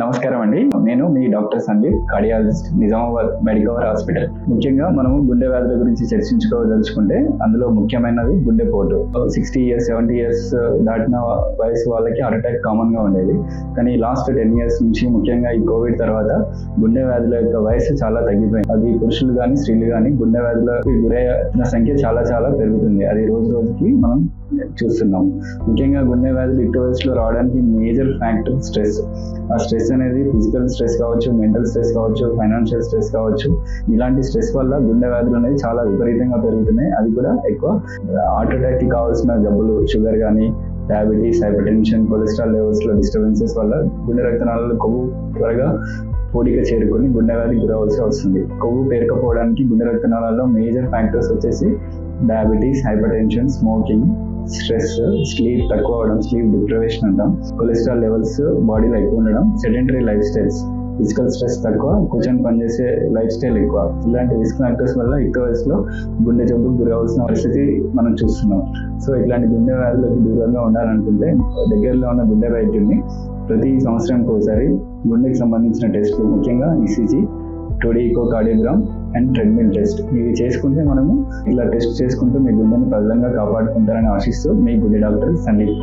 నమస్కారం అండి. నేను మీ doctor Sandeep, cardiologist, Nizamabad Medicover hospital. ముఖ్యంగా మనము గుండె వ్యాధుల గురించి చర్చించుకోదలుచుకుంటే అందులో ముఖ్యమైనది గుండెపోటు. 60 ఇయర్స్ 70 ఇయర్స్ దాటిన వయసు వాళ్ళకి హార్ట్ అటాక్ కామన్ గా ఉండేది. కానీ లాస్ట్ 10 ఇయర్స్ నుంచి ముఖ్యంగా ఈ కోవిడ్ తర్వాత గుండె వ్యాధుల యొక్క వయసు చాలా తగ్గిపోయింది. అది పురుషులు కానీ స్త్రీలు కానీ గుండె వ్యాధులకు గురైన సంఖ్య చాలా చాలా పెరుగుతుంది. అది రోజు రోజుకి మనం చూస్తున్నాం. ముఖ్యంగా గుండె వ్యాధులు ఇటు వయసులో రావడానికి మేజర్ ఫ్యాక్టర్ స్ట్రెస్. ఆ స్ట్రెస్ అనేది ఫిజికల్ స్ట్రెస్ కావచ్చు, మెంటల్ స్ట్రెస్ కావచ్చు, ఫైనాన్షియల్ స్ట్రెస్ కావచ్చు. ఇలాంటి స్ట్రెస్ వల్ల గుండె వ్యాధులు అనేది చాలా విపరీతంగా పెరుగుతున్నాయి. అది కూడా ఎక్కువ హార్ట్ అటాక్ కి కావాల్సిన జబ్బులు, షుగర్ కానీ, diabetes, hyper tension, cholesterol levels లో డిస్టర్బెన్సెస్ వల్ల గుండె రక్తనాళాలు కొవ్వు త్వరగా పూడిక చేరుకొని గుండె వ్యాధికి గురవలసి వస్తుంది. కొవ్వు పేరుకపోవడానికి గుండె రక్తనాళాల్లో మేజర్ ఫ్యాక్టర్స్ వచ్చేసి diabetes, hyper tension, smoking, stress, sleep తక్కువ అవడం, స్లీప్ డిప్రైవేషన్ అంటాం, కొలెస్ట్రాల్ లెవెల్స్ బాడీలో ఎక్కువ ఉండడం, sedentary life styles, physical stress తక్కువ, కూర్చొని పనిచేసే లైఫ్ స్టైల్ ఎక్కువ. ఇలాంటి రిస్క్ ఫ్యాక్టర్స్ వల్ల ఎక్కువ వయసులో గుండె జబ్బుకు గురవలసిన పరిస్థితి మనం చూస్తున్నాం. సో ఇట్లాంటి గుండె వ్యాధులకు దూరంగా ఉండాలనుకుంటే దగ్గరలో ఉన్న గుండె వైద్యుడిని ప్రతి సంవత్సరానికి ఒకసారి గుండెకి సంబంధించిన టెస్టులు, ముఖ్యంగా ECG, 2D echocardiogram and treadmill test, ఇవి చేసుకుంటే మనము ఇలా టెస్ట్ చేసుకుంటూ మీ గుండెని పదిలంగా కాపాడుకుంటారని ఆశిస్తూ మీ గుండె డాక్టర్ సందీప్.